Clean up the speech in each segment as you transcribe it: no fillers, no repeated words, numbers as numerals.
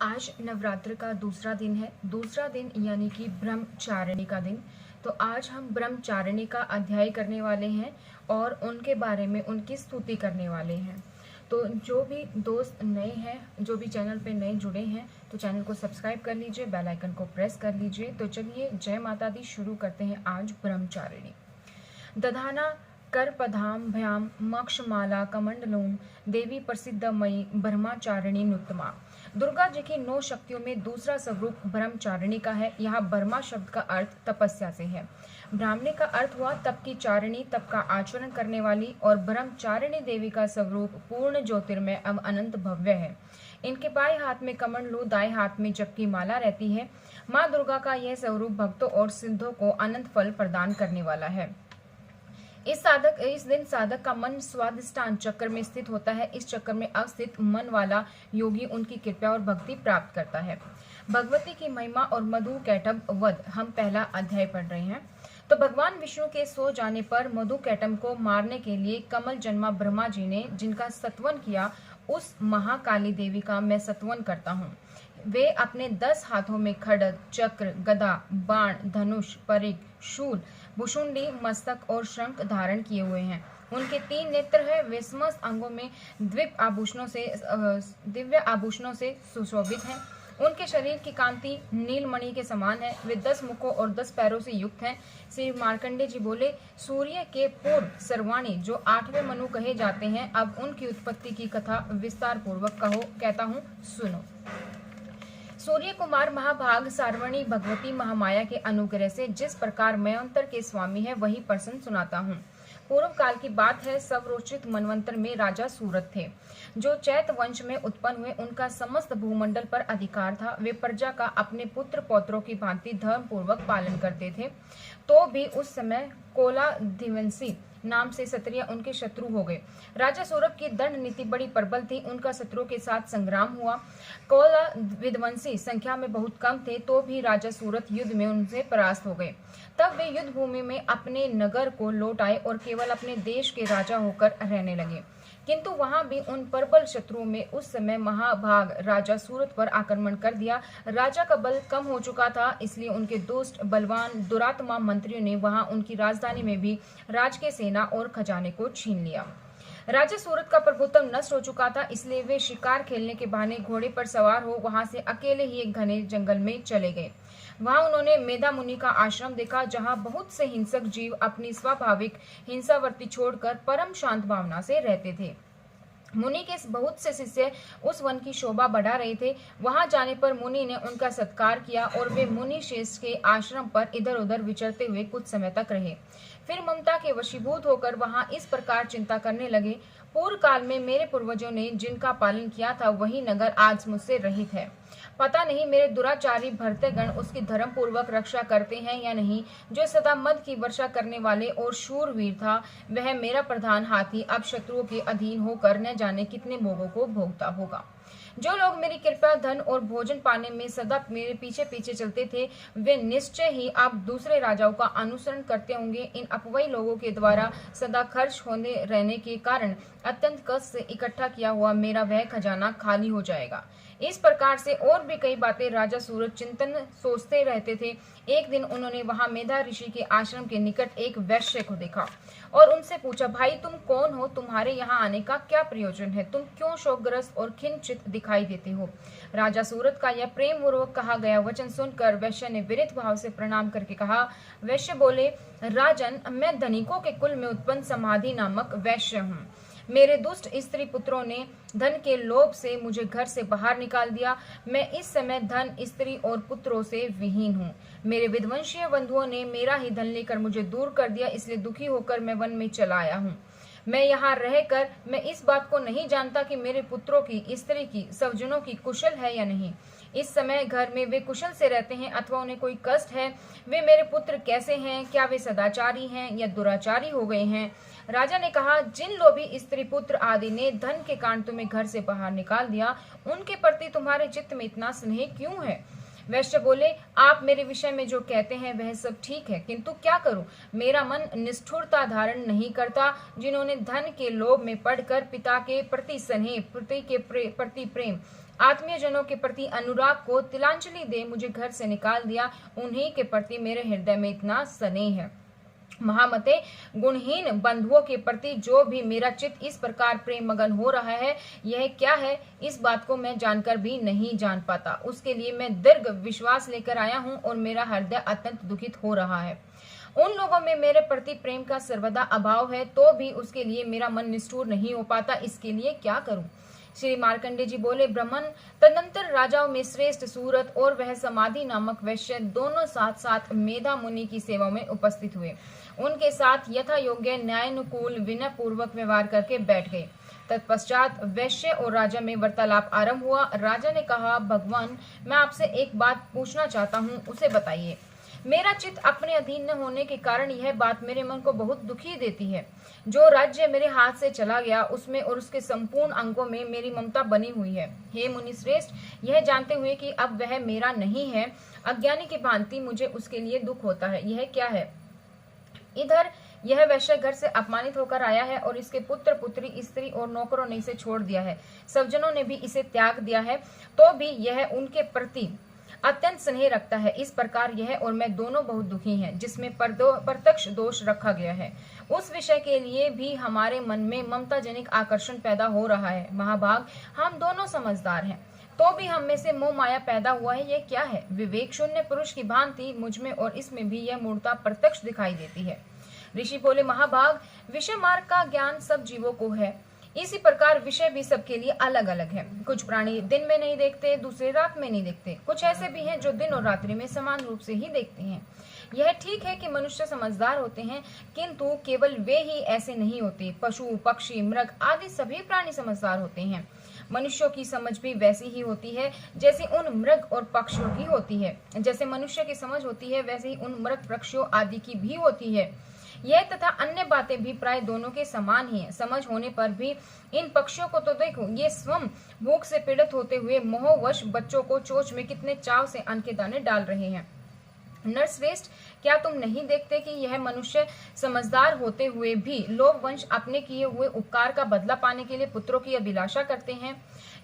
आज नवरात्र का दूसरा दिन है। दूसरा दिन यानी कि ब्रह्मचारिणी का दिन। तो आज हम ब्रह्मचारिणी का अध्याय करने वाले हैं और उनके बारे में उनकी स्तुति करने वाले हैं। तो जो भी दोस्त नए हैं, जो भी चैनल पे नए जुड़े हैं, तो चैनल को सब्सक्राइब कर लीजिए, बेल आइकन को प्रेस कर लीजिए। तो चलिए जय माता दी शुरू करते हैं आज ब्रह्मचारिणी। दधाना करपदाभ्याम मक्षमाला कमंडलूम देवी प्रसिद्धमयी ब्रह्मचारिणी नुत्तमा। दुर्गा जी की 9 शक्तियों में दूसरा स्वरूप ब्रह्मचारिणी का है। यहाँ ब्रह्मा शब्द का अर्थ तपस्या से है। ब्राह्मणी का अर्थ हुआ तप की चारिणी, तप का आचरण करने वाली, और ब्रह्मचारिणी देवी का स्वरूप पूर्ण ज्योतिर्मय एवं अनंत भव्य है। इनके बाएं हाथ में कमंडलू, दाएं हाथ में जप की माला रहती है। माँ दुर्गा का यह स्वरूप भक्तों और सिद्धों को अनंत फल प्रदान करने वाला है। इस दिन साधक का मन स्वादिष्टान चक्र में स्थित होता है। इस चक्र में अवस्थित मन वाला योगी उनकी कृपा और भक्ति प्राप्त करता है। भगवती की महिमा और मधु कैटभ वध हम पहला अध्याय पढ़ रहे हैं। तो भगवान विष्णु के सो जाने पर मधु कैटभ को मारने के लिए कमल जन्मा ब्रह्मा जी ने जिनका सत्वन किया, उस महाकाली देवी का मैं सत्वन करता हूँ। वे अपने 10 हाथों में खड्ग, चक्र, गदा, बाण, धनुष, परिघ, शूल, भुशुंडी, मस्तक और शंख धारण किए हुए हैं। उनके 3 नेत्र हैं। वे समस्त अंगों में दिव्य आभूषणों से सुशोभित हैं। उनके शरीर की कांति नीलमणि के समान है। वे 10 मुखों और 10 पैरों से युक्त हैं। श्री मार्कंडे जी बोले, सूर्य के पूर्व सर्वाणी जो 8वें मनु कहे जाते हैं, अब उनकी उत्पत्ति की कथा विस्तार पूर्वक कहता हूँ, सुनो। सूर्य कुमार महाभाग सार्वणी भगवती महामाया के अनुग्रह से जिस प्रकार मयंतर के स्वामी है, वही प्रसंग सुनाता हूँ। पूर्व काल की बात है। सवरोचित मनवंतर में राजा सूरत थे, जो चैत वंश में उत्पन्न हुए। उनका समस्त भूमंडल पर अधिकार था। वे प्रजा का अपने पुत्र पौत्रों की भांति धर्म पूर्वक पालन करते थे। तो भी उस समय कोलादिवंशी नाम से क्षत्रिय उनके शत्रु हो गए। राजा सूरत की दंड नीति बड़ी प्रबल थी। उनका शत्रुओं के साथ संग्राम हुआ। कोलादिवंशी संख्या में बहुत कम थे, तो भी राजा सूरत युद्ध में उनसे परास्त हो गए। तब वे युद्ध भूमि में अपने नगर को लौट आए और केवल अपने देश के राजा होकर रहने लगे। किंतु वहां भी उन प्रबल शत्रुओं में उस समय महाभाग राजा सूरत पर आक्रमण कर दिया। राजा का बल कम हो चुका था, इसलिए उनके दुष्ट बलवान दुरात्मा मंत्रियों ने वहां उनकी राजधानी में भी राजकीय सेना और खजाने को छीन लिया। राजा सूरत का प्रभुत्व नष्ट हो चुका था, इसलिए वे शिकार खेलने के बहाने घोड़े पर सवार हो वहां से अकेले ही एक घने जंगल में चले गए। वहां उन्होंने मेधा मुनि का आश्रम देखा, जहां बहुत से हिंसक जीव अपनी स्वाभाविक हिंसावृत्ति छोड़कर परम शांत भावना से रहते थे। मुनि के बहुत से शिष्य उस वन की शोभा बढ़ा रहे थे। वहां जाने पर मुनि ने उनका सत्कार किया और वे मुनि श्रेष्ठ के आश्रम पर इधर उधर विचरते हुए कुछ समय तक रहे। फिर ममता के वशीभूत होकर वहां इस प्रकार चिंता करने लगे, पूर्व काल में मेरे पूर्वजों ने जिनका पालन किया था, वही नगर आज मुझसे रहित है। पता नहीं मेरे दुराचारी भरतेगण उसकी धर्म पूर्वक रक्षा करते हैं या नहीं। जो सदा मद की वर्षा करने वाले और शूरवीर था, वह मेरा प्रधान हाथी अब शत्रुओं के अधीन होकर न जाने कितने भोगों को भोगता होगा। जो लोग मेरी कृपा, धन और भोजन पाने में सदा मेरे पीछे पीछे चलते थे, वे निश्चय ही अब दूसरे राजाओं का अनुसरण करते होंगे। इन अपवयी लोगों के द्वारा सदा खर्च होने रहने के कारण अत्यंत कष्ट से इकट्ठा किया हुआ मेरा वह खजाना खाली हो जाएगा। इस प्रकार से और भी कई बातें राजा सूरत चिंतन सोचते रहते थे। एक दिन उन्होंने वहां मेधा ऋषि के आश्रम के निकट एक वैश्य को देखा और उनसे पूछा, भाई तुम कौन हो? तुम्हारे यहाँ आने का क्या प्रयोजन है? तुम क्यों शोकग्रस्त और खिन्नचित्त दिखाई देते हो? राजा सूरत का यह प्रेम पूर्वक कहा गया वचन सुनकर वैश्य ने विरत भाव से प्रणाम करके कहा। वैश्य बोले, राजन, मैं धनिकों के कुल में उत्पन्न समाधि नामक वैश्य हूँ। मेरे दुष्ट स्त्री पुत्रों ने धन के लोभ से मुझे घर से बाहर निकाल दिया। मैं इस समय धन, स्त्री और पुत्रों से विहीन हूँ। मेरे विध्वंसीय बंधुओं ने मेरा ही धन लेकर मुझे दूर कर दिया, इसलिए दुखी होकर मैं वन में चला आया हूँ। मैं यहाँ रहकर मैं इस बात को नहीं जानता कि मेरे पुत्रों की, स्त्री की, स्वजनों की कुशल है या नहीं। इस समय घर में वे कुशल से रहते हैं अथवा उन्हें कोई कष्ट है। वे मेरे पुत्र कैसे हैं? क्या वे सदाचारी हैं या दुराचारी हो गए हैं? राजा ने कहा, जिन लोभी स्त्री पुत्र आदि ने धन के कारण तुम्हें घर से बाहर निकाल दिया, उनके प्रति तुम्हारे चित्त में इतना स्नेह क्यों है? वैश्य बोले, आप मेरे विषय में जो कहते हैं वह सब ठीक है, किंतु क्या करूं? मेरा मन निष्ठुरता धारण नहीं करता। जिन्होंने धन के लोभ में पड़कर पिता के प्रति स्नेह, पति के प्रति प्रेम आत्मीय जनों के प्रति अनुराग को तिलांजलि दे मुझे घर से निकाल दिया। उन्हीं के प्रति मेरे हृदय में इतना स्नेह है। महामते, गुणहीन बंधुओं के प्रति जो भी मेरा चित्त इस प्रकार प्रेम मगन हो रहा है, यह क्या है, इस बात को मैं जानकर भी नहीं जान पाता। उसके लिए मैं दीर्घ विश्वास लेकर आया हूँ और मेरा हृदय अत्यंत दुखित हो रहा है। उन लोगों में मेरे प्रति प्रेम का सर्वदा अभाव है, तो भी उसके लिए मेरा मन निष्ठुर नहीं हो पाता। इसके लिए क्या करूं? श्री मार्कंडे जी बोले, ब्राह्मण तदनंतर राजाओं में श्रेष्ठ सूरत और वह समाधि नामक वैश्य दोनों साथ साथ मेधा मुनि की सेवा में उपस्थित हुए। उनके साथ यथा योग्य न्यायानुकूल विनय पूर्वक व्यवहार करके बैठ गए। तत्पश्चात वैश्य और राजा में वार्तालाप आरंभ हुआ। राजा ने कहा, भगवान, मैं आपसे एक बात पूछना चाहता हूँ, उसे बताइए। मेरा चित्त अपने अधीन न होने के कारण यह बात मेरे मन को बहुत दुखी देती है। जो राज्य मेरे हाथ से चला गया, उसमें और उसके संपूर्ण अंगों में मेरी ममता बनी हुई है। हे मुनि श्रेष्ठ, यह जानते हुए कि अब वह मेरा नहीं है, अज्ञानी की भांति मुझे उसके लिए दुख होता है। यह क्या है? इधर यह वैश्य घर से अपमानित होकर आया है और इसके पुत्र पुत्री, स्त्री और नौकरों ने इसे छोड़ दिया है। सज्जनों ने भी इसे त्याग दिया है, तो भी यह उनके प्रति अत्यंत स्नेह रखता है। इस प्रकार यह और मैं दोनों बहुत दुखी हैं, जिसमें प्रत्यक्ष दोष रखा गया है। उस विषय के लिए भी हमारे मन में ममता जनिक आकर्षण पैदा हो रहा है। महाभाग, हम दोनों समझदार हैं, तो भी हम में से मोह माया पैदा हुआ है। यह क्या है? विवेक शून्य पुरुष की भांति मुझ में और इसमें भी यह मूर्ता प्रत्यक्ष दिखाई देती है। ऋषि बोले, महाभाग, विषय मार्ग का ज्ञान सब जीवों को है, इसी प्रकार विषय भी सबके लिए अलग अलग है। कुछ प्राणी दिन में नहीं देखते, दूसरे रात में नहीं देखते। कुछ ऐसे भी हैं जो दिन और रात्रि में समान रूप से ही देखते हैं। यह ठीक है कि मनुष्य समझदार होते हैं, किंतु केवल वे ही ऐसे नहीं होते। पशु, पक्षी, मृग आदि सभी प्राणी समझदार होते हैं। मनुष्यों की समझ भी वैसी ही होती है जैसे उन मृग और पक्षियों की होती है। जैसे मनुष्य की समझ होती है, वैसे ही उन मृग, पक्षियों आदि की भी होती है। यह तथा अन्य बातें भी प्राय दोनों के समान ही है। समझ होने पर भी इन पक्षियों को तो देखो, ये स्वयं भूख से पीड़ित होते हुए मोहवश बच्चों को चोंच में कितने चाव से अन्न के दाने डाल रहे हैं। नरश्रेष्ठ, क्या तुम नहीं देखते कि यह मनुष्य समझदार होते हुए भी लोभवश अपने किए हुए उपकार का बदला पाने के लिए पुत्रों की अभिलाषा करते हैं?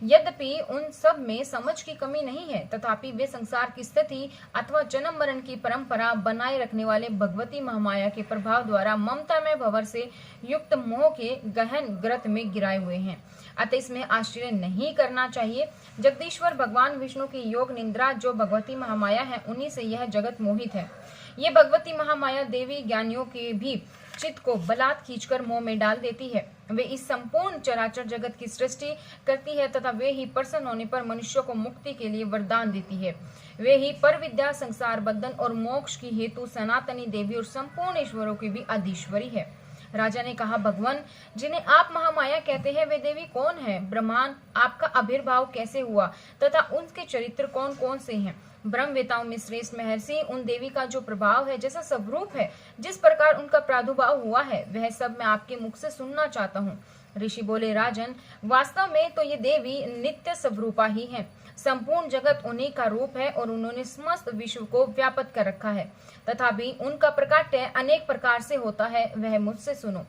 यद्यपि उन सब में समझ की कमी नहीं है, तथापि वे संसार की स्थिति अथवा जन्म मरण की परंपरा बनाए रखने वाले भगवती महामाया के प्रभाव द्वारा ममता में भंवर से युक्त मोह के गहन ग्रत में गिराए हुए हैं। अतः इसमें आश्चर्य नहीं करना चाहिए। जगदीश्वर भगवान विष्णु की योग निंद्रा जो भगवती महामाया है, उन्हीं से यह जगत मोहित है। ये भगवती महामाया देवी ज्ञानियों के भी चित्त को बलात् खींचकर मोह में डाल देती है। वे इस संपूर्ण चराचर जगत की सृष्टि करती है तथा वे ही प्रसन्न होने पर मनुष्यों को मुक्ति के लिए वरदान देती है। वे ही पर विद्या, संसार बंधन और मोक्ष की हेतु सनातनी देवी और संपूर्ण ईश्वरों की भी अधीश्वरी है। राजा ने कहा, भगवान, जिन्हें आप महामाया कहते हैं, वे देवी कौन है? ब्रह्मांड, आपका आविर्भाव कैसे हुआ तथा उनके चरित्र कौन कौन से हैं? ब्रह्मवेताओं में श्रेष्ठ महर्षि, उन देवी का जो प्रभाव है, जैसा स्वरूप है, जिस प्रकार उनका प्रादुर्भाव हुआ है, वह सब मैं आपके मुख से सुनना चाहता हूँ। ऋषि बोले, राजन, वास्तव में तो ये देवी नित्य स्वरूपा ही है। संपूर्ण जगत उन्हीं का रूप है और उन्होंने समस्त विश्व को व्याप्त कर रखा है। तथापि उनका प्रकाट्य अनेक प्रकार से होता है, वह मुझसे सुनो।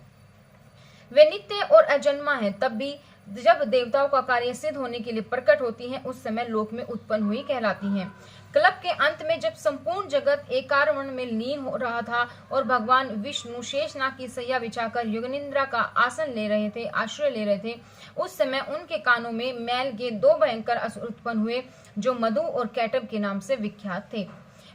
वे नित्य और अजन्मा है, तब भी जब देवताओं का कार्य सिद्ध होने के लिए प्रकट होती हैं, उस समय लोक में उत्पन्न हुई कहलाती हैं। कल्प के अंत में जब संपूर्ण जगत एकारण में लीन हो रहा था और भगवान विष्णु शेषनाग की सैया बिछाकर युगनिंद्रा का आसन ले रहे थे, आश्रय ले रहे थे, उस समय उनके कानों में मैल के दो भयंकर असुर उत्पन्न हुए, जो मधु और कैटब के नाम से विख्यात थे।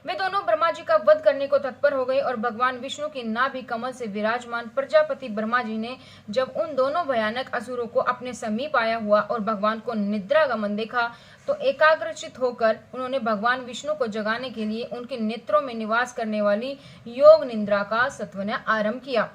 वे दोनों ब्रह्मा जी का वध करने को तत्पर हो गए और भगवान विष्णु के नाभि कमल से विराजमान प्रजापति ब्रह्मा जी ने जब उन दोनों भयानक असुरों को अपने समीप आया हुआ और भगवान को निद्रागमन देखा, तो एकाग्रचित होकर उन्होंने भगवान विष्णु को जगाने के लिए उनके नेत्रों में निवास करने वाली योग निद्रा का सत्वन्य आरंभ किया,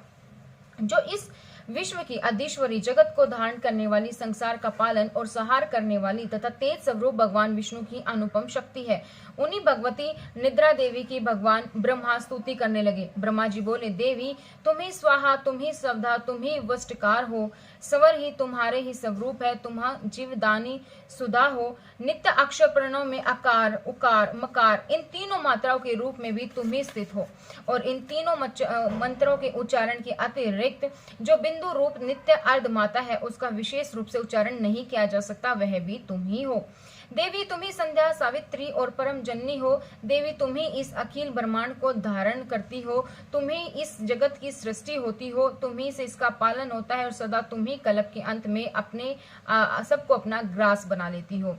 जो इस विश्व की अधीश्वरी, जगत को धारण करने वाली, संसार का पालन और संहार करने वाली तथा तेज स्वरूप भगवान विष्णु की अनुपम शक्ति है। उन्हीं भगवती निद्रा देवी की भगवान ब्रह्मा स्तुति करने लगे। ब्रह्मा जी बोले, देवी, तुम ही स्वाहा, तुम ही स्वधा, तुम ही वष्टकार हो, स्वर ही तुम्हारे ही स्वरूप है, तुम्हा जीवदानी सुधा हो। नित्य अक्षर प्रणव में अकार, उकार, मकार, इन तीनों मात्राओं के रूप में भी तुम ही स्थित हो और इन तीनों मंत्रों के उच्चारण के अतिरिक्त जो बिंदु रूप नित्य अर्ध माता है, उसका विशेष रूप से उच्चारण नहीं किया जा सकता, वह भी तुम ही हो। देवी तुम ही संध्या, सावित्री और परम जननी हो। देवी तुम ही इस अखिल ब्रह्मांड को धारण करती हो, तुम ही इस जगत की सृष्टि होती हो, तुम ही से इसका पालन होता है और सदा तुम ही कल्प के अंत में अपने सबको अपना ग्रास बना लेती हो।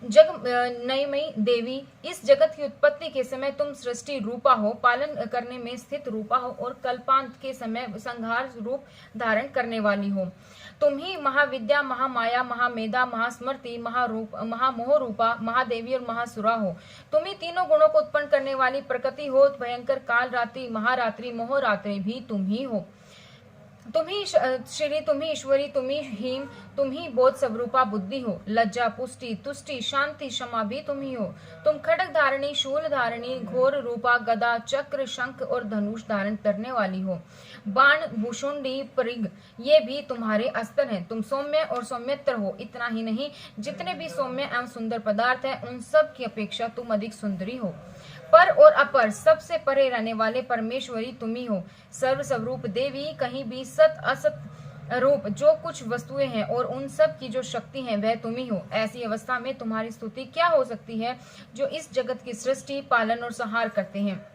जग नयमयी देवी, इस जगत की उत्पत्ति के समय तुम सृष्टि रूपा हो, पालन करने में स्थित रूपा हो और कल्पांत के समय संहार रूप धारण करने वाली हो। तुम ही महाविद्या, महामाया, महामेधा, महास्मृति, महारूप, महामोह रूपा, महादेवी और महासुरा हो। तुम ही तीनों गुणों को उत्पन्न करने वाली प्रकृति हो। भयंकर काल रात्रि, महारात्रि, मोहरात्रि भी तुम ही हो। तुम ही श्री, तुम ही ईश्वरी, तुम ही हीम, तुम ही बोध स्वरूपा बुद्धि हो। लज्जा, पुष्टि, तुष्टि, शांति, क्षमा भी तुम ही हो। तुम खड्ग धारणी, शूल धारणी, घोर रूपा, गदा, चक्र, शंख और धनुष धारण करने वाली हो। बाण, भूषुंडी, परिग, ये भी तुम्हारे अस्त्र हैं। तुम सौम्य और सौम्यत्र हो। इतना ही नहीं, जितने भी सौम्य एवं सुंदर पदार्थ हैं, उन सब की अपेक्षा तुम अधिक सुंदरी हो। पर और अपर, सबसे परे रहने वाले परमेश्वरी तुम ही हो। सर्व स्वरूप देवी, कहीं भी सत असत रूप जो कुछ वस्तुएं हैं और उन सब की जो शक्ति है वह तुम ही हो। ऐसी अवस्था में तुम्हारी स्तुति क्या हो सकती है, जो इस जगत की सृष्टि, पालन और संहार करते हैं।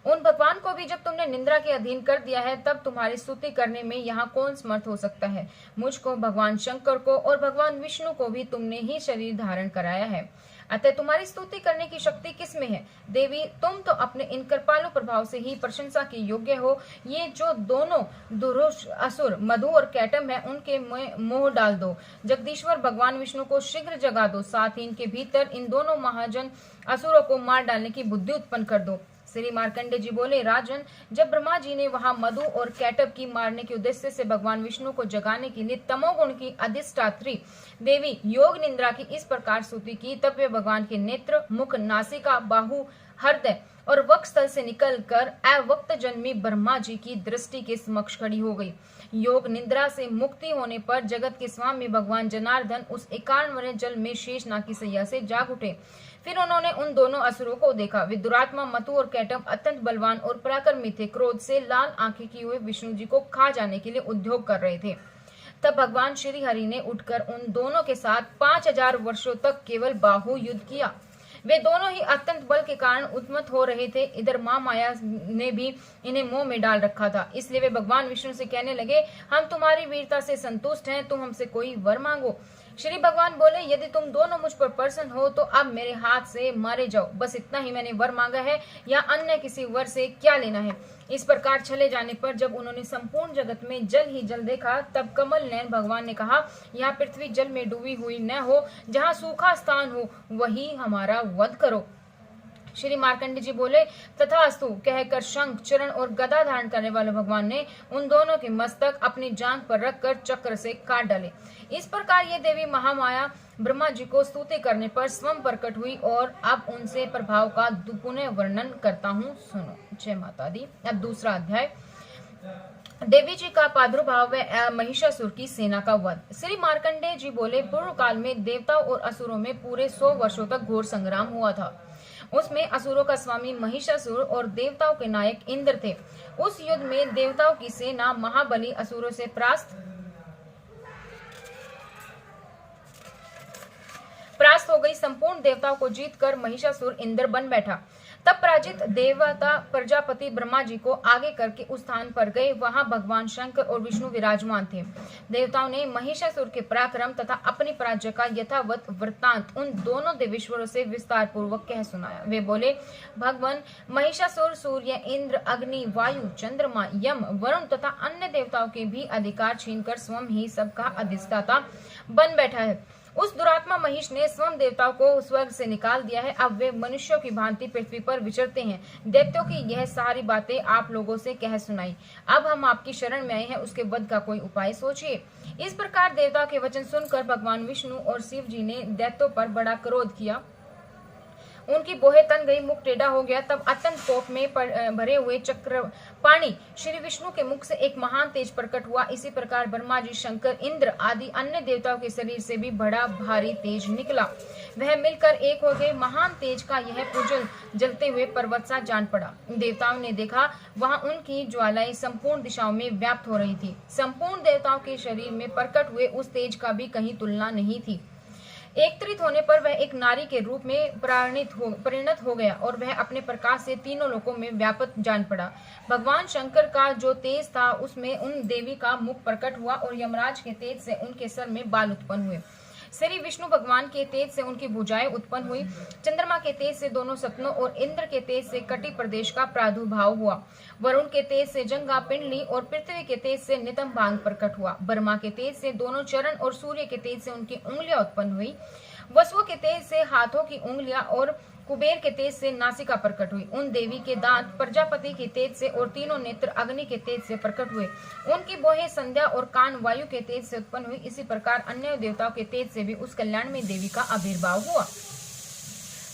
उन भगवान को भी जब तुमने निंद्रा के अधीन कर दिया है, तब तुम्हारी स्तुति करने में यहाँ कौन समर्थ हो सकता है। मुझको, भगवान शंकर को और भगवान विष्णु को भी तुमने ही शरीर धारण कराया है, अतः तुम्हारी स्तुति करने की शक्ति किसमें है। देवी, तुम तो अपने इन कृपालु प्रभाव से ही प्रशंसा के योग्य हो। ये जो दोनों दुरुष असुर मधु और कैटम है, उनके मोह डाल दो। जगदीश्वर भगवान विष्णु को शीघ्र जगा दो, साथ ही इनके भीतर इन दोनों महाजन असुरों को मार डालने की बुद्धि उत्पन्न कर दो। श्री मार्कंडे जी बोले, राजन, जब ब्रह्मा जी ने वहां मधु और कैटब की मारने के उद्देश्य से भगवान विष्णु को जगाने के लिए तमोगुण की अधिष्ठात्री देवी योग निंद्रा की इस प्रकार स्तुति की, तब वे भगवान के नेत्र, मुख, नासिका, बाहु, हृदय और वक्षस्थल से निकलकर अवक्त जन्मी ब्रह्मा जी की दृष्टि के समक्ष खड़ी हो गई। योग निंद्रा से मुक्ति होने पर जगत के स्वामी भगवान जनार्दन उस 51वें जल में शेषनाग की सैया से जाग उठे। फिर उन्होंने उन दोनों असुरों को देखा। वे दुरात्मा मधु और कैटब अत्यंत बलवान और पराक्रमी थे। क्रोध से लाल आंखें किए हुए विष्णु जी को खा जाने के लिए उद्योग कर रहे थे। तब भगवान श्री हरि ने उठकर उन दोनों के साथ 5000 वर्षों तक केवल बाहु युद्ध किया। वे दोनों ही अत्यंत बल के कारण उन्मत्त हो रहे थे। इधर माँ माया ने भी इन्हें मोह में डाल रखा था, इसलिए वे भगवान विष्णु से कहने लगे, हम तुम्हारी वीरता से संतुष्ट हैं, तुम हमसे कोई वर मांगो। श्री भगवान बोले, यदि तुम दोनों मुझ पर प्रसन्न हो तो अब मेरे हाथ से मारे जाओ। बस इतना ही मैंने वर मांगा है, या अन्य किसी वर से क्या लेना है। इस प्रकार चले जाने पर जब उन्होंने संपूर्ण जगत में जल ही जल देखा, तब कमल नयन भगवान ने कहा, यहाँ पृथ्वी जल में डूबी हुई न हो, जहाँ सूखा स्थान हो वही हमारा वध करो। श्री मार्कंडे जी बोले, तथास्तु कहकर शंख, चरण और गदा धारण करने वाले भगवान ने उन दोनों के मस्तक अपनी जांघ पर रखकर चक्र से काट डाले। इस प्रकार ये देवी महामाया ब्रह्मा जी को स्तुति करने पर स्वयं प्रकट हुई और अब उनसे प्रभाव का पुनः वर्णन करता हूँ, सुनो। जय माता दी। अब दूसरा अध्याय, देवी जी का प्रादुर्भाव व महिषासुर की सेना का वध। श्री मार्कंडे जी बोले, पूर्व काल में देवताओं और असुरों में पूरे 100 वर्षों तक घोर संग्राम हुआ था। उसमें असुरों का स्वामी महिषासुर और देवताओं के नायक इंद्र थे। उस युद्ध में देवताओं की सेना महाबली असुरों से परास्त हो गई। संपूर्ण देवताओं को जीतकर महिषासुर इंद्र बन बैठा। तब पराजित देवता प्रजापति ब्रह्मा जी को आगे करके उस स्थान पर गए। वहां भगवान शंकर और विष्णु विराजमान थे। देवताओं ने महिषासुर के पराक्रम तथा अपनी पराजय का यथावत वृत्तांत उन दोनों देवेश्वरों से विस्तार पूर्वक कह सुनाया। वे बोले, भगवान महिषासुर सूर्य, इंद्र, अग्नि, वायु, चंद्रमा, यम, वरुण तथा अन्य देवताओं के भी अधिकार छीनकर स्वयं ही सबका अधिष्ठाता बन बैठा है। उस दुरात्मा महिष ने स्वयं देवताओं को स्वर्ग से निकाल दिया है। अब वे मनुष्यों की भांति पृथ्वी पर विचरते हैं। दैत्यों की यह सारी बातें आप लोगों से कह सुनाई। अब हम आपकी शरण में आए हैं, उसके वध का कोई उपाय सोचिए। इस प्रकार देवताओं के वचन सुनकर भगवान विष्णु और शिव जी ने दैत्यों पर बड़ा क्रोध किया। उनकी बोहे तन गई, मुख टेढ़ा हो गया। तब अत्यंत कोप में भरे हुए चक्र पाणी श्री विष्णु के मुख से एक महान तेज प्रकट हुआ। इसी प्रकार ब्रह्मा जी, शंकर, इंद्र आदि अन्य देवताओं के शरीर से भी बड़ा भारी तेज निकला। वह मिलकर एक हो गए। महान तेज का यह पुंज जलते हुए पर्वत सा जान पड़ा। देवताओं ने देखा, वहां उनकी ज्वालाएं संपूर्ण दिशाओं में व्याप्त हो रही थी। संपूर्ण देवताओं के शरीर में प्रकट हुए उस तेज का भी कहीं तुलना नहीं थी। एकत्रित होने पर वह एक नारी के रूप में परिणत हो गया और वह अपने प्रकाश से तीनों लोकों में व्यापक जान पड़ा। भगवान शंकर का जो तेज था उसमें उन देवी का मुख प्रकट हुआ और यमराज के तेज से उनके सर में बाल उत्पन्न हुए। श्री विष्णु भगवान के तेज से उनकी भुजाएं उत्पन्न हुई। चंद्रमा के तेज से दोनों सपनों और इंद्र के तेज से कटी प्रदेश का प्रादुर्भाव हुआ। वरुण के तेज से जंगा पिंडली और पृथ्वी के तेज से नितम भांग प्रकट हुआ। ब्रह्मा के तेज से दोनों चरण और सूर्य के तेज से उनकी उंगलियां उत्पन्न हुई। वसु के तेज से हाथों की उंगलियां और कुबेर के तेज से नासिका प्रकट हुई। उन देवी के दांत प्रजापति के तेज से और तीनों नेत्र अग्नि के तेज से प्रकट हुए। उनकी बोहे संध्या और कान वायु के तेज से उत्पन्न हुई। इसी प्रकार अन्य देवताओं के तेज से भी उस कल्याण में देवी का आविर्भाव हुआ।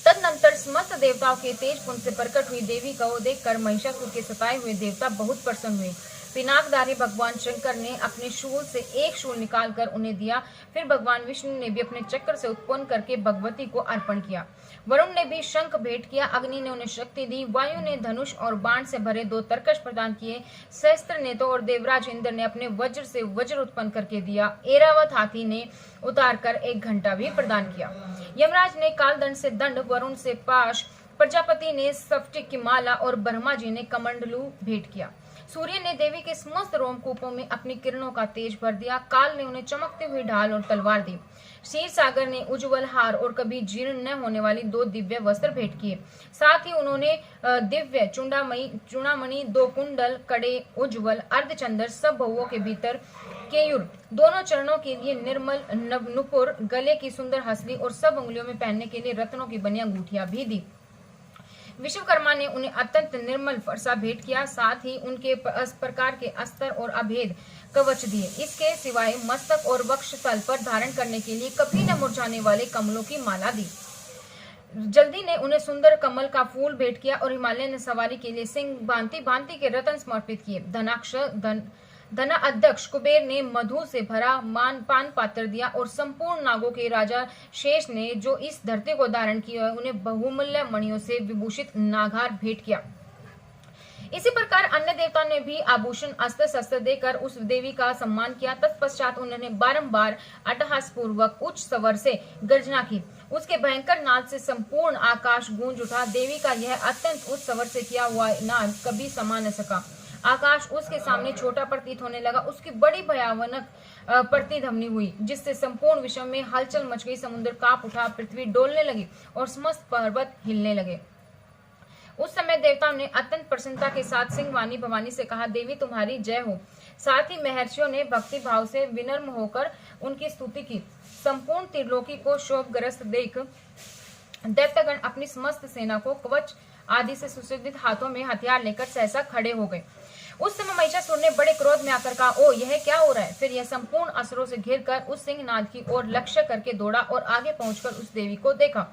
तदनंतर समस्त देवताओं के तेज पुंज से प्रकट हुई देवी को देखकर महिषासुर के सताए हुए देवता बहुत प्रसन्न हुए। पिनाकधारी भगवान शंकर ने अपने शूल से एक शूल निकालकर उन्हें दिया। फिर भगवान विष्णु ने भी अपने चक्र से उत्पन्न करके भगवती को अर्पण किया। वरुण ने भी शंख भेंट किया। अग्नि ने उन्हें शक्ति दी। वायु ने धनुष और बाण से भरे 2 तरकश प्रदान किए। सहस्त्र नेत्रों और देवराज इंद्र ने अपने वज्र से वज्र उत्पन्न करके दिया। एरावत हाथी ने उतार कर 1 घंटा भी प्रदान किया। यमराज ने कालदंड से दंड, वरुण से पाश, प्रजापति ने स्फटिक की माला और ब्रह्मा जी ने कमंडलू भेंट किया। सूर्य ने देवी के समस्त रोमकूपों में अपनी किरणों का तेज भर दिया। काल ने उन्हें चमकती हुई ढाल और तलवार दी। क्षीर सागर ने उज्ज्वल हार और कभी जीर्ण न होने वाली 2 दिव्य वस्त्र भेंट किए। साथ ही उन्होंने दिव्य चूड़ामणि, 2 कुंडल, कड़े, उज्ज्वल अर्धचंद्र, सब बहुओं के भीतर केयूर, दोनों चरणों के लिए निर्मल नुपुर, गले की सुंदर हसली और सब उंगलियों में पहनने के लिए रत्नों की बनी अंगूठियां भी दी। विश्वकर्मा ने उन्हें अत्यंत निर्मल फरसा भेंट किया। साथ ही उनके प्रकार के अस्त्र और अभेद कवच दिए। इसके सिवाय मस्तक और वक्षस्थल पर धारण करने के लिए कभी न मुरझाने वाले कमलों की माला दी। जल्दी ने उन्हें सुंदर कमल का फूल भेंट किया और हिमालय ने सवारी के लिए सिंह भांति भांति के रत्न समर्पित किए। धना अध्यक्ष कुबेर ने मधु से भरा पान पात्र दिया और संपूर्ण नागों के राजा शेष ने जो इस धरती को धारण किया उन्हें बहुमूल्य मणियों से विभूषित नागार भेंट किया। इसी प्रकार अन्य देवताओं ने भी आभूषण, अस्त्र शस्त्र देकर उस देवी का सम्मान किया। तत्पश्चात उन्होंने बारंबार अट्टहास पूर्वक उच्च स्वर से गर्जना की। उसके भयंकर नाद से संपूर्ण आकाश गूंज उठा। देवी का यह अत्यंत उच्च स्वर से किया हुआ नाद कभी समा न सका। आकाश उसके सामने छोटा प्रतीत होने लगा। उसकी बड़ी भयानक प्रतिध्वनि हुई जिससे संपूर्ण विश्व में हलचल मच गई। समुद्र कांप उठा, पृथ्वी डोलने लगी और समस्त पर्वत हिलने लगे। उस समय देवताओं ने अत्यंत प्रसन्नता के साथ सिंहवाणी भवानी से कहा, देवी तुम्हारी जय हो। साथ ही महर्षियों ने भक्ति भाव से विनम्र होकर उनकी स्तुति की। संपूर्ण त्रिलोकी को शोभग्रस्त देख दैत्यगण अपनी समस्त सेना को कवच आदि से सुसज्जित हाथों में हथियार लेकर सहसा खड़े हो गए। उस समय महिषासुर ने बड़े क्रोध में आकर कहा, ओ यह क्या हो रहा है। फिर यह संपूर्ण असुरों से घिरकर उस सिंहनाद की ओर लक्ष्य करके दौड़ा और आगे पहुंचकर उस देवी को देखा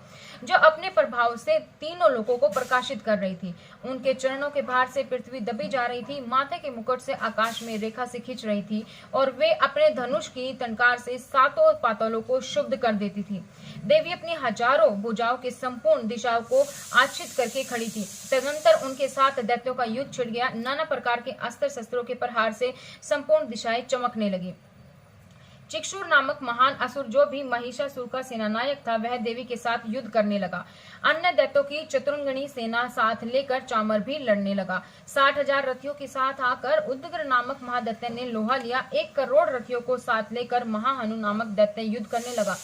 जो अपने प्रभाव से तीनों लोगों को प्रकाशित कर रही थी। उनके चरणों के भार से पृथ्वी दबी जा रही थी। माथे के मुकुट से आकाश में रेखा से खींच रही थी और वे अपने धनुष की टंकार से 7 पातालों को शुद्ध कर देती थी। देवी अपनी हजारों भुजाओं के संपूर्ण दिशाओं को आच्छित करके खड़ी थी। तदनंतर उनके साथ दैत्यों का युद्ध छिड़ गया। नाना प्रकार के अस्त्र शस्त्रों के प्रहार से संपूर्ण दिशाएं चमकने लगी। चिक्षुर नामक महान असुर जो भी महिषासुर का सेनानायक था वह देवी के साथ युद्ध करने लगा। अन्य दैत्यों की चतुरंगणी सेना साथ लेकर चामर भी लड़ने लगा। 60,000 रथियों के साथ आकर उद्ग्र नामक महादैत्य ने लोहा लिया। 1 करोड़ रथियों को साथ लेकर महाहनु नामक दैत्य युद्ध करने लगा।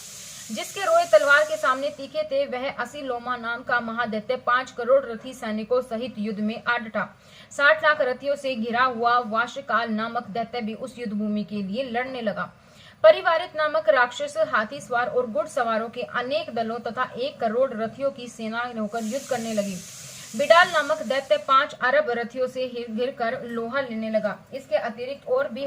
जिसके रोए तलवार के सामने तीखे थे वह असीलोमा नाम का महादैत्य 5 करोड़ रथी सैनिकों सहित युद्ध में आ डटा। 60 लाख रथियों से घिरा हुआ वाशकाल नामक दैत्य भी उस युद्ध भूमि के लिए लड़ने लगा। परिवारित नामक राक्षस हाथी सवार और घुड़सवारों के अनेक दलों तथा 1 करोड़ रथियों की सेना होकर युद्ध करने लगी। बिडाल नामक दैत्य 5 अरब रथियों से घिरकर लोहा लेने लगा। इसके अतिरिक्त और भी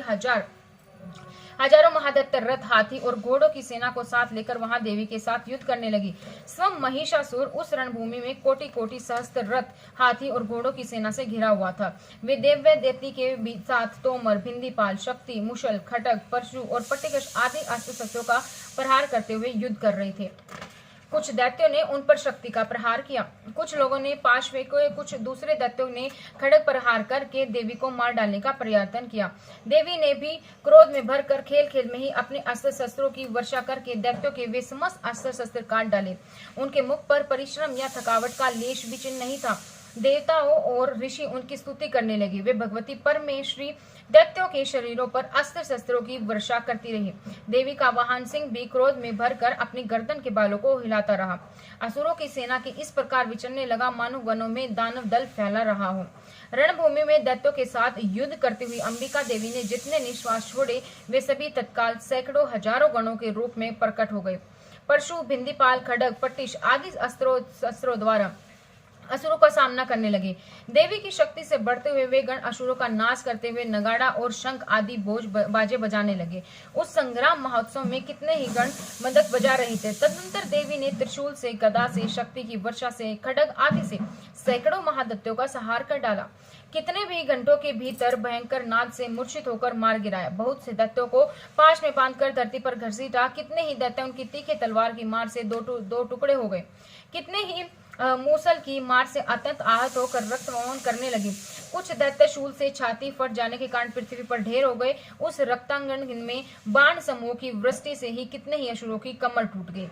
हजारों महादैत्य रथ, हाथी और घोड़ों की सेना को साथ लेकर वहां देवी के साथ युद्ध करने लगी। स्वयं महिषासुर उस रणभूमि में कोटि कोटि सहस्त्र रथ, हाथी और घोड़ों की सेना से घिरा हुआ था। वे देव्य देवती के साथ तोमर, भिंदीपाल, शक्ति, मुशल, खटक, परशु और पट्टिकश आदि अस्त्र शस्त्रों का प्रहार करते हुए युद्ध कर रहे थे। कुछ दैत्यों ने उन पर शक्ति का प्रहार किया। कुछ लोगों ने पार्श्व को, कुछ दूसरे दैत्यों ने खड़ग प्रहार करके देवी को मार डालने का प्रयत्न किया। देवी ने भी क्रोध में भरकर खेल खेल में ही अपने अस्त्र शस्त्रों की वर्षा करके दैत्यों के वे समस्त अस्त्र शस्त्र काट डाले। उनके मुख पर परिश्रम या थकावट का लेश भी चिन्ह नहीं था। देवताओं और ऋषि उनकी स्तुति करने लगे। वे भगवती परमेश्वरी दैत्यों के शरीरों पर अस्त्र शस्त्रों की वर्षा करती रही। देवी का वाहन सिंह भी क्रोध में भरकर अपनी गर्दन के बालों को हिलाता रहा। असुरों की सेना के इस प्रकार विचरने लगा मानो वनों में दानव दल फैला रहा हो। रणभूमि में दैत्यों के साथ युद्ध करती हुई अंबिका देवी ने जितने निश्वास छोड़े वे सभी तत्काल सैकड़ों हजारों गणों के रूप में प्रकट हो गए। परशु, भिंदीपाल, खड्ग, पट्टिश आदि अस्त्रों द्वारा असुरों का सामना करने लगे। देवी की शक्ति से बढ़ते हुए वे गण असुरों का नाश करते हुए नगाड़ा और शंख आदि बाजे बजाने लगे। उस संग्राम महोत्सव में कितने ही गण मदक बजा रहे थे। तदनंतर देवी ने त्रिशूल से, गदा से, शक्ति की वर्षा से, खड्ग आदि से सैकड़ों महादैत्यों का संहार कर डाला। कितने भी घंटों के भीतर भयंकर नाद से मूर्छित होकर मार गिराया। बहुत से दैत्यों को पाश में बांधकर धरती पर घसीटा। कितने ही दैत्य उनकी तीखे तलवार की मार से दो टुकड़े हो गए। कितने ही मूसल की मार से अत्यंत आहत होकर रक्तमोहन करने लगी। कुछ दैत्य शूल से छाती फट जाने के कारण पृथ्वी पर ढेर हो गए। उस रक्तांगन में बाण समूह की वृष्टि से ही कितने ही असुरों की कमर टूट गई।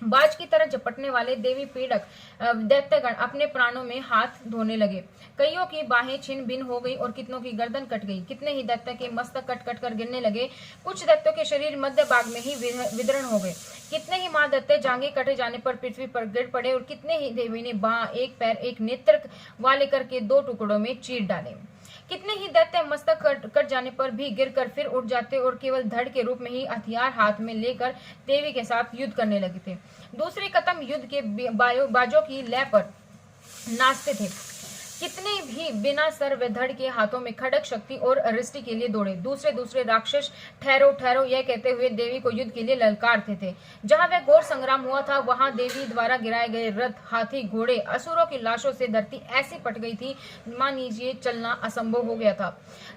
बाज की तरह झपटने वाले देवी पीड़क दैत्यगण अपने प्राणों में हाथ धोने लगे। कईयों की बाहें छिन्न भिन्न हो गई और कितनों की गर्दन कट गई। कितने ही दैत्य के मस्तक कट कट कर गिरने लगे। कुछ दैत्यों के शरीर मध्य भाग में ही विदरण हो गए। कितने ही महादैत्य जांघे कटे जाने पर पृथ्वी पर गिर पड़े और कितने ही देवी ने बाह, एक पैर, एक नेत्र वाले करके दो टुकड़ों में चीर डाले। कितने ही दैत्य मस्तक कट जाने पर भी गिरकर फिर उठ जाते और केवल धड़ के रूप में ही हथियार हाथ में लेकर देवी के साथ युद्ध करने लगे थे। दूसरे कदम युद्ध के बाजों की लय पर नाचते थे। कितने भी बिना सर व धड़ के हाथों में खड्ग, शक्ति और अरिष्टि के लिए दौड़े। दूसरे राक्षस ठहरो ठहरो यह कहते हुए देवी को युद्ध के लिए ललकारते थे। जहां वह घोर संग्राम हुआ था वहां देवी द्वारा गिराए गए रथ, हाथी, घोड़े, असुरों की लाशों से धरती ऐसी पट गई थी मान लीजिए चलना असंभव हो गया था।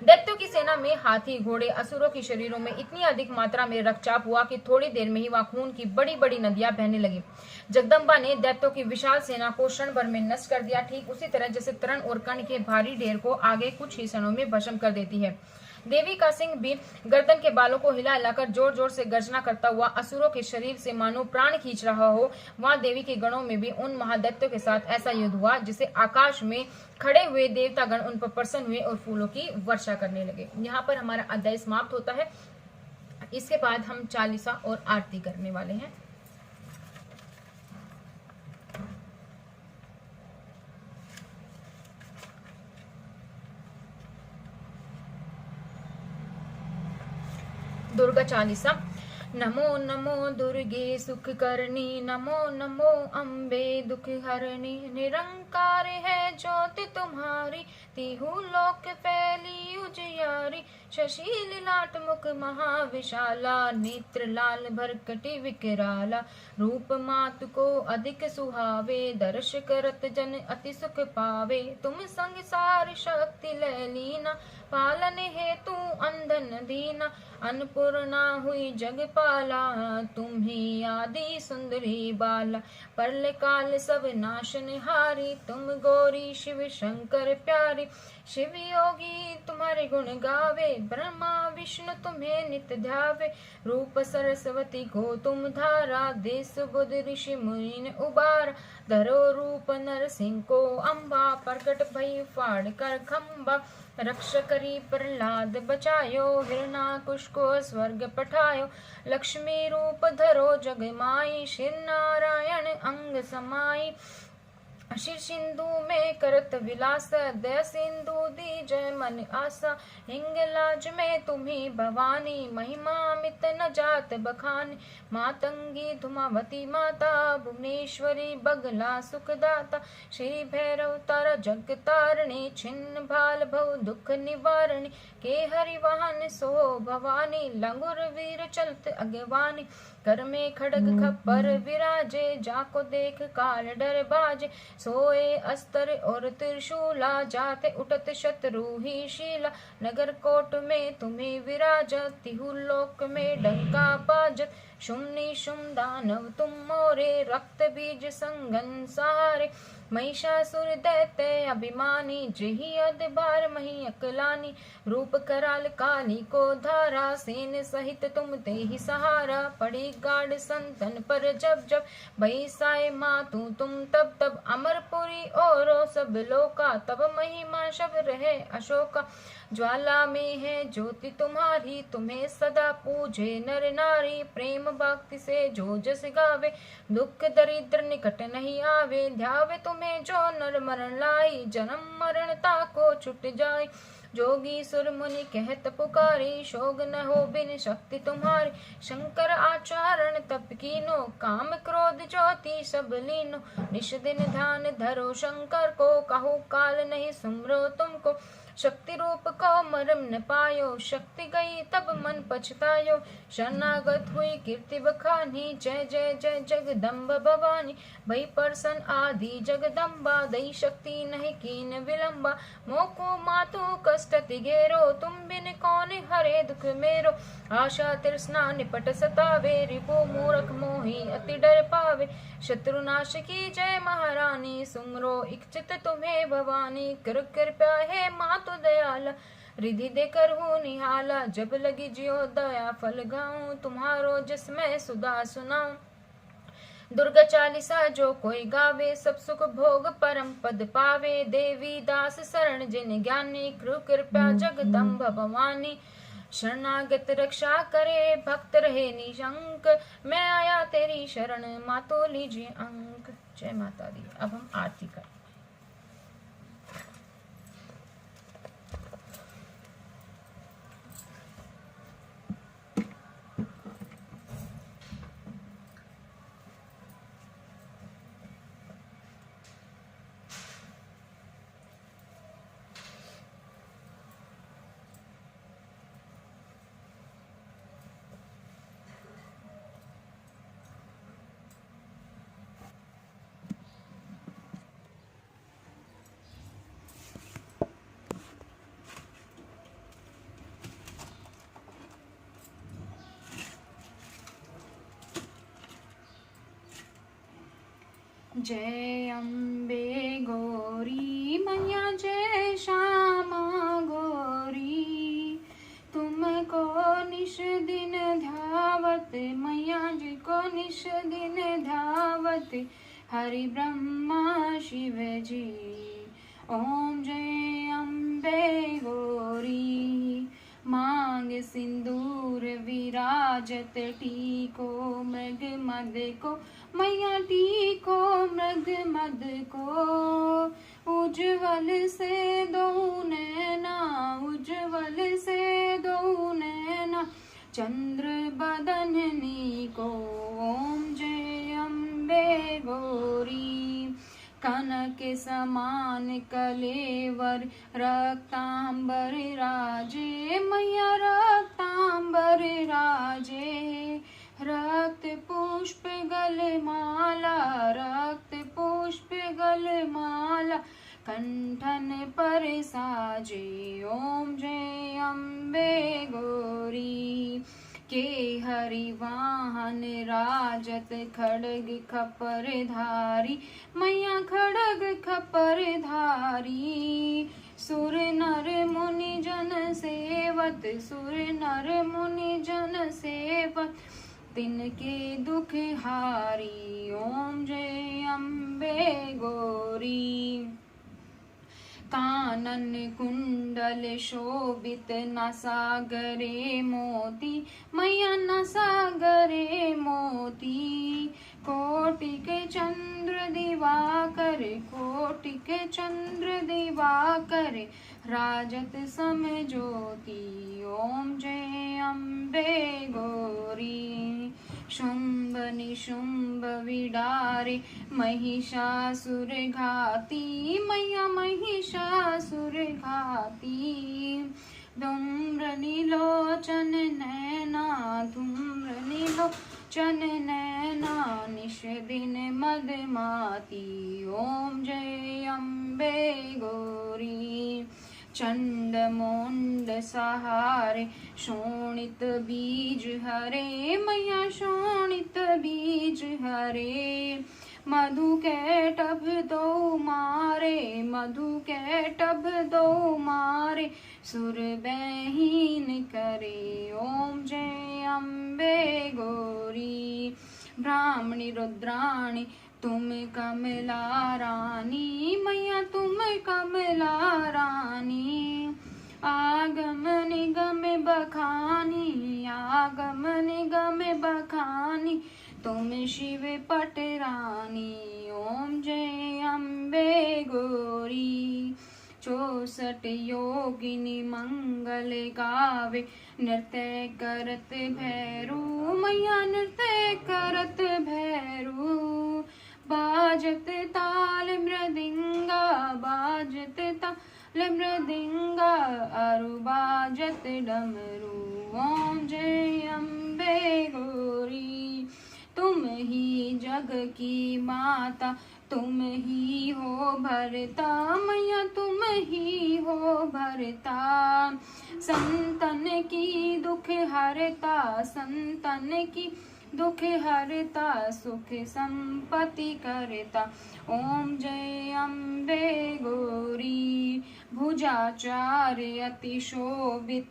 दैत्यों की सेना में हाथी, घोड़े, असुरों के शरीरों में इतनी अधिक मात्रा में रक्तचाप हुआ कि थोड़ी देर में ही वहां खून की बड़ी बड़ी नदियां बहने लगी। जगदम्बा ने दैत्यों की विशाल सेना को क्षण भर में नष्ट कर दिया। ठीक उसी तरह जैसे तरण और कण के भारी ढेर को आगे कुछ ही क्षणों में भस्म कर देती है। देवी का सिंह भी गर्दन के बालों को हिला हिलाकर जोर जोर से गर्जना करता हुआ असुरों के शरीर से मानो प्राण खींच रहा हो। वहां देवी के गणों में भी उन महादैत्यों के साथ ऐसा युद्ध हुआ जिसे आकाश में खड़े हुए देवतागण उन पर प्रसन्न हुए और फूलों की वर्षा करने लगे। यहाँ पर हमारा अध्याय समाप्त होता है। इसके बाद हम चालीसा और आरती करने वाले हैं। दुर्गा चालीसा। नमो नमो दुर्गे सुख करनी, नमो नमो अम्बे दुख हरणी। निरंकार है ज्योति तुम्हारी, तिहु लोक फैली उजियारी। शशि लाट मुख महाविशाला, नेत्र लाल भरकटी विकराला। रूप मातु को अधिक सुहावे, दर्श करत जन अति सुख पावे। तुम संग सार शक्ति ले लीना, पालन हेतु अंधन दीना। अन्नपूर्णा हुई जगपाला, तुम ही आदि सुंदरी बाला। परल काल सब नाशनहारी, तुम गौरी शिव शंकर प्यारी। शिव योगी तुम्हारे गुण गावे, ब्रह्मा विष्णु तुम्हें नित्य ध्यावे। रूप सरस्वती को तुम धारा, देश बुध ऋषि मुनि उबार। धरो रूप नरसिंह को अम्बा, प्रकट भई फाड़ कर खम्बा। रक्ष करी प्रहलाद बचायो, हिरणाकुश को स्वर्ग पठायो। लक्ष्मी रूप धरो जग माई, शिव नारायण अंग समाई। शिर सिंधु में करत विलास, दया सिंधु दी जय मन आशा। हिंगलाज में तुम्ही भवानी, महिमा मित न जात बखानी। मातंगी धुमावती माता, भुवनेश्वरी बगला सुखदाता। श्री भैरव तारा जग तारणी, छिन्न भाल भव दुख निवारणी। के हरि वाहन सो भवानी, लंगुर वीर चलत अगवानी। कर में खड़ग खप्पर विराजे, जाको देख काल डर बाजे। सोए अस्तर और त्रिशूला, जाते उठत शत्रु ही शीला। नगर कोट में तुम्हें विराजत, तिहु लोक में डंका बाजत। शुम निशुम दानव तुम मोरे, रक्त बीज संगन सारे। महिषासुर दैत्य अभिमानी, जेहि अदबार मही अकलानी। रूप कराल काली को धारा, सेन सहित तुम तेहि सहारा। पड़ी गाढ़ संतन पर जब जब, भई साए मातु तुम तब तब। अमरपुरी और सब लोका, तब महिमा शब रहे अशोका। ज्वाला में है ज्योति तुम्हारी, तुम्हें सदा पूजे नर नारी। प्रेम भक्ति से जो जस गावे, दुख दरिद्र निकट नहीं आवे। ध्यावे तुम्हें जो नर मरण लाई, जन्म मरण ताको छुट जाए। जोगी सुर मुनि कहत पुकारी, शोग न हो बिन शक्ति तुम्हारी। शंकर आचरण तप कीनो, काम क्रोध ज्योति सब लीनो। निश दिन ध्यान धरो शंकर को, कहु काल नहीं सुमरो तुमको। शक्ति रूप को मरम न पायो, शक्ति गई तब मन पछतायो। शरणागत हुई कीर्ति बखानी, जय जय जय जगदम्ब भवानी। भई परसन आदि जगदम्बा, दई शक्ति नहीं कीन विलंबा। मोको मातु कष्ट तिगेरो, तुम बिन कौन हरे दुख मेरो। आशा तृष्णा निपट सतावे, रिपु मूर्ख मोही अति डर पावे। शत्रुनाश की जय महारानी, सुमरो इच्छित तुम्हें भवानी। कर कृपया है मातु दयाला, रिधि देकर हूँ निहाला। जब लगी जियो दया फल गाऊं, तुम्हारो जस मैं सुधा सुनाऊं। दुर्गा चालीसा जो कोई गावे, सब सुख भोग परम पद पावे। देवी दास शरण जिन ज्ञानी, कृपया जगदम्ब भवानी। शरणागत रक्षा करे, भक्त रहे निशंक। मैं आया तेरी शरण, मातो लीजिए अंक। जय माता दी। अब हम आरती करें। जय अम्बे गौरी मैया, जय श्यामा गौरी। तुमको निश दिन ध्यावत, मैया जी को निश दिन ध्यावत। हरि ब्रह्मा शिव जी, ओम जय अम्बे गौरी। मांग सिंदूर विराजत, टीको मृग मद को। मैया टीको मृग मद को। उज्ज्वल से दो नैना, उज्ज्वल से दो नैना। चंद्र बदननी को, ओम जय अम्बे गौरी। कनक समान कलेवर, रक्तांबर राजे। मैया रक्तांबर राजे। रक्त पुष्प गलमाला, रक्त पुष्प गलमाला। कंठन पर साजे, ओम जय अम्बे गौरी। के हरि वाहन राजत, खड़ग खपर धारी। मैया खड़ग खपर धारी। सुर नर मुनि जन सेवत, सुर नर मुनि जन सेवत। तिनके दुख हारी, ओम जय अम्बे गौरी। कानन कुंडल शोभित, नसागरे मोती। मैया नसागरे मोती। कोटिक चंद्र दिवाकर, कोटिक चंद्र दिवाकर। राजत सम ज्योति, ओम जय अम्बे गौरी। शुंभ निशुंभ विडारे, महिषासुर घाती। मैया महिषासुर घाती। धूम्र नीलोचन नैना, धूम्र नीलोचन नैना। निश दिन मदमाती, ओम जय अम्बे गौरी। चंड मोंड सहारे, शोणित बीज हरे मैया शोणित बीज हरे। मधु के टभ दो मारे, मधु के टभ दो मारे, सुर बहीन करे। ओम जय अम्बे गौरी। ब्राह्मणी रुद्राणी तुम कमला रानी, मैया तुम कमला रानी। आगम निगम बखानी, आगम निगम बखानी, तुम शिव पटरानी। ओम जय अम्बे गौरी। 64 योगिनी मंगल गावे, नृत्य करत भैरू मैया नृत्य करत भैरू। बाजत ताल मृदिंगा, बाजत ताल मृदिंगा, अरु बाजत डमरू। ओम जय अम्बे गौरी। तुम ही जग की माता, तुम ही हो भरता मैया, तुम ही हो भरता। संतन की दुख हरता, संतन की दुख हरता, सुख संपत्ति करता। ओम जय अम्बे गौरी। भुजाचार्य अति शोभित,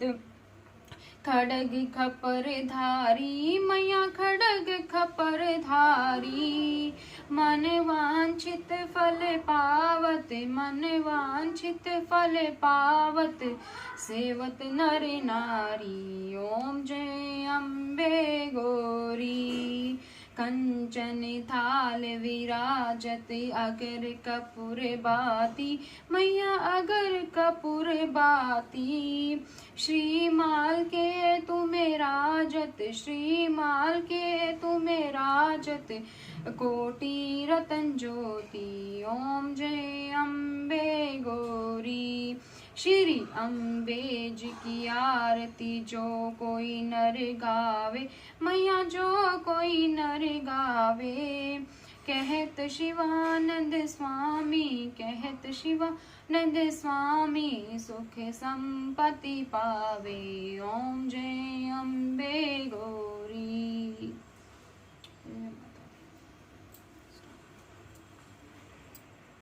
खड़ग खपर धारी मैया खड़ग खपर धारी। मन वांछित फल पावत, मन वांछित फल पावत, सेवत नर नारी। ओम जय अम्बे गौरी। कंचन थाल विराजत, अगर कपूर बाती मैया अगर कपूर बाती। श्रीमाल के तुम्हें राजत, श्रीमाल के तुम्हें राजत, कोटि रतन ज्योति। ओम जय अम्बे गौरी। श्री अम्बे जी की आरती जो कोई नर गावे मैया, जो कोई नर गावे। कहत शिवानंद स्वामी, कहत शिवानंद स्वामी, सुख संपत्ति पावे। ओम